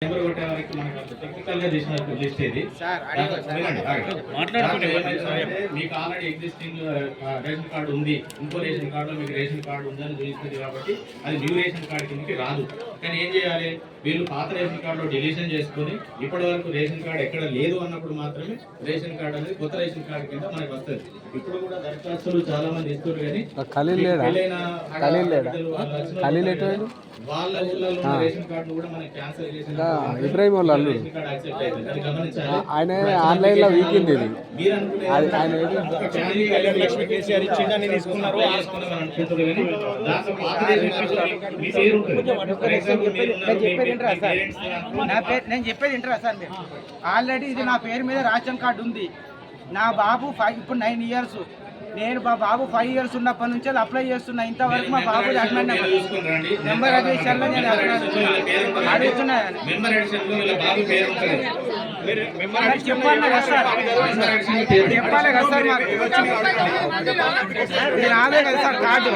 Technical గా చేసిన list ఇది మీకు ఆల్రెడీ ఎగ్జిస్టింగ్ రేషన్ కార్డు ఉంది, ఇంకో రేషన్ కార్డులో మీకు రేషన్ కార్డు ఉందని చూపిస్తుంది కాబట్టి అది న్యూ రేషన్ కార్డు కిందకి రాదు. కానీ ఏం చేయాలి, వీళ్ళు పాత రేషన్ కార్డులో డిలీషన్ చేసుకుని ఇప్పటి వరకు రేషన్ కార్డు ఎక్కడ లేదు అన్నప్పుడు మాత్రమే రేషన్ కార్డు అనేది కొత్త రేషన్ కార్డు కింద మనకు వస్తుంది. ఇప్పుడు కూడా దరఖాస్తులు చాలా మంది ఇస్తారు, కానీ వాళ్ళ ఊళ్ళలో రేషన్ కార్డు కూడా మనకి క్యాన్సిల్ చేసిన ఇబ్రాహిం వాళ్ళ అల్లుడు ఆయన ఆన్లైన్ లో వీకింది ఇది. ఆయన లక్ష్మీ కేసీఆర్ ఇచ్చిందని తీసుకున్నారు అనుకుంటారు, కానీ దాంట్లో పాత రేషన్ నేను చెప్పేది ఇంటరా సార్, మీరు ఆల్రెడీ ఇది నా పేరు మీద రేషన్ కార్డు ఉంది. నా బాబు ఇప్పుడు 9 years, నేను మా బాబు 5 years ఉన్నప్పటి నుంచి అప్లై చేస్తున్నా. ఇంతవరకు మా బాబు నెంబర్ అడిషన్లో నేను అడుగుతున్నా. చెప్పాలి కదా సార్, చెప్పాలి కదా సార్, నేను ఆదే కదా సార్ కార్డు.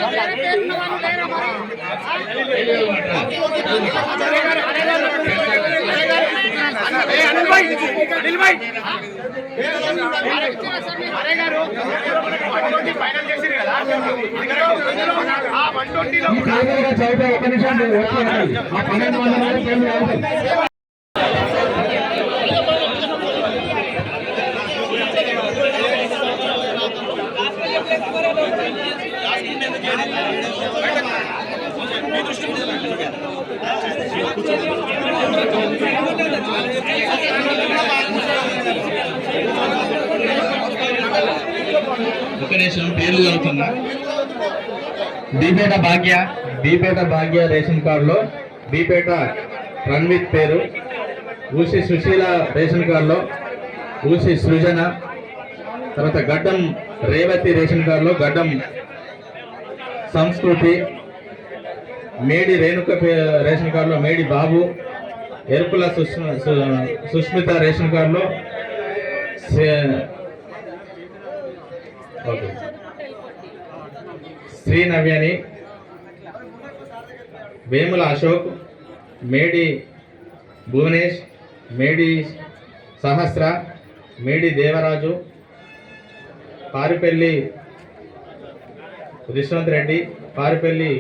ఒక నిమిషం పేర్లు చదువుతున్నా. బీపేట భాగ్య రేషన్ కార్డులో బీపేట రణ్విత్ పేరు, ఊసి సుశీల రేషన్ కార్డులో ఊసి సృజన, తర్వాత గడ్డం రేవతి రేషన్ కార్డులో గడ్డం సంస్కృతి, మేడి రేణుక రేషన్ కార్డులో మేడి బాబు, ఎరుపుల సుష్మిత రేషన్ కార్డులో శ్రీ నవ్యని, వేముల అశోక్, మేడి భువనేష్, మేడి సహస్ర, మేడి దేవరాజు, పారిపల్లి విశ్వంత్ రెడ్డి, పారిపల్లి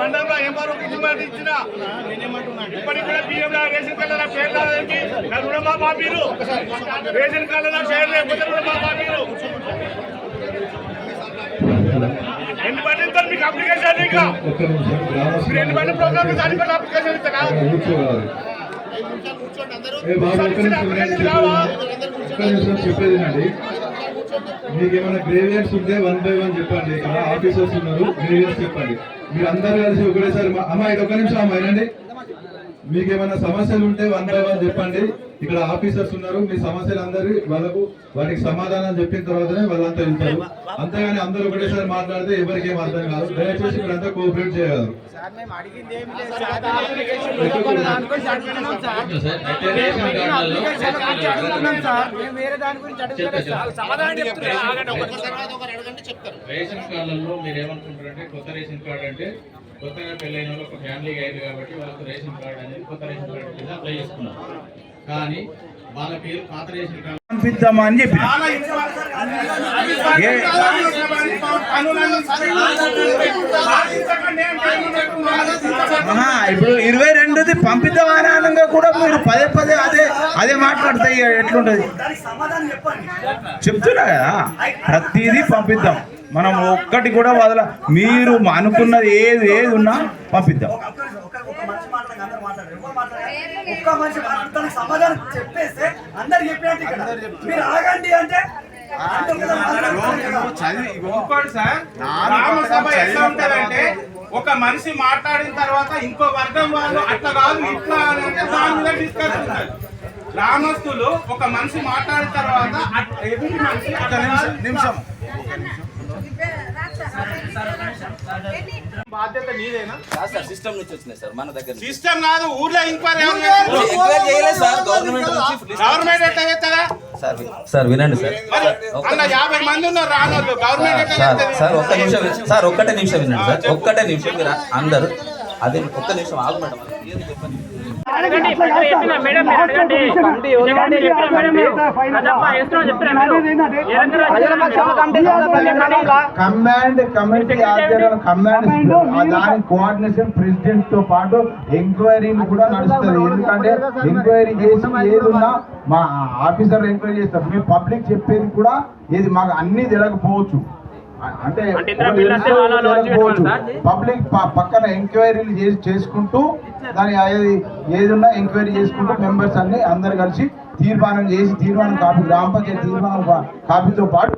మండలంలో ఎంఆర్ఓకి ఇచ్చిన ఇప్పటికి కూడా బియ్యం రేషన్ కార్డుల పేరు నా రుణమాఫీలు, రేషన్ కార్డుల షేర్ లేకపోతే రుణమాఫీలు ఎన్ని పని ఇస్తారు మీకు అప్లికేషన్? ఇంకా మీరు ఎన్ని పని ప్రోగ్రామ్ దానిపైన అప్లికేషన్ ఇస్తారా? చెప్పేది మీకు ఏమైనా గ్రేవియర్స్ ఉంటే 1 by 1 చెప్పండి. ఇక్కడ ఆఫీసర్స్ ఉన్నారు, గ్రేవియర్స్ చెప్పండి. మీరు అందరు కలిసి ఒకటేసారి అమ్మా ఇది ఒక నిమిషం అమ్మా వినండి. మీకు ఏమైనా సమస్యలు ఉంటే 1 by 1 చెప్పండి. ఇక్కడ ఆఫీసర్స్ ఉన్నారు, మీ సమస్యలు అందరి వాటికి సమాధానం చెప్పిన తర్వాతనే వాళ్ళంతా వెళ్తారు. అంతేగాని అందరూ ఒకటేసారి మాట్లాడితే ఎవరికి ఏం అర్థం కాదు. దయచేసి మీరంతా కోఆపరేట్ చేయగలరు. రేషన్ కార్డులలో మీరు ఏమనుకుంటారంటే కొత్త రేషన్ కార్డు అంటే కొత్తగా పెళ్ళైన వాళ్ళు ఒక ఫ్యామిలీగా అయింది కాబట్టి వాళ్ళకి రేషన్ కార్డు అనేది కొత్త రేషన్ కార్డు కింద అప్లై చేసుకున్నారు. కానీ వాళ్ళ పేరు పాత రేషన్ కార్డు పంపిద్దామా అని చెప్పి ఇప్పుడు 22ది పంపిద్దామనంగా కూడా మీరు పదే అదే మాట్లాడితే ఎట్లుంటది? చెప్తున్నా కదా, ప్రతిదీ పంపిద్దాం. మనం ఒక్కటి కూడా వదల, మీరు అనుకున్నది ఏది ఉన్నా పంపిద్దాం. సమాధానం చెప్పేస్తే అందరు చెప్పినట్టు మీరు ఆగండి అంటే చదివి సార్, రామసభ ఎట్లా ఉంటదంటే ఒక మనిషి మాట్లాడిన తర్వాత ఇంకో వర్గం వాళ్ళు అట్లా కాదు ఇట్లా అని అంటే దాని మీద డిస్కస్ ఉంటుంది. గ్రామస్తులు ఒక మనిషి మాట్లాడిన తర్వాత ఎదుటి మనిషి నిమిషం బాధ్యత నీదేనా? సార్ సిస్టమ్ నుంచి వచ్చినాయి సార్ మన దగ్గర. సిస్టమ్ కాదు, ఊర్లో ఎంక్వైరీ గవర్నమెంట్ ఎట్లా చేస్తారా సార్ వినండి సార్. అన్న 50 మంది ఉన్నారు రానోళ్ళు, గవర్నమెంట్ ఎట్లా చేస్తుంది? సార్ ఒక్క నిమిషం సార్, ఒక్కటే నిమిషం వినండి సార్, ఒక్కటే నిమిషం మీరు అందరూ అదే ఒక్క నిమిషం ఆగు మేడం. కమాండ్ కమిటీ ఆధ్వర్యంలో దాని కోఆర్డినేషన్ ప్రెసిడెంట్ తో పాటు ఎంక్వైరీని కూడా నడుస్తుంది. ఎందుకంటే ఎంక్వైరీ చేసి ఏదున్నా మా ఆఫీసర్ ఎంక్వైరీ చేస్తారు. మీ పబ్లిక్ చెప్పేది కూడా ఏది మాకు అన్ని తెలియకపోవచ్చు, అంటే పబ్లిక్ పక్కన ఎంక్వైరీలు చేసుకుంటూ దాని ఏదున్నా ఎంక్వైరీ చేసుకుంటూ మెంబర్స్ అన్ని అందరు కలిసి తీర్మానం చేసి తీర్మానం కాపీ గ్రామ పంచాయతీ తీర్మానం కాపీతో పాటు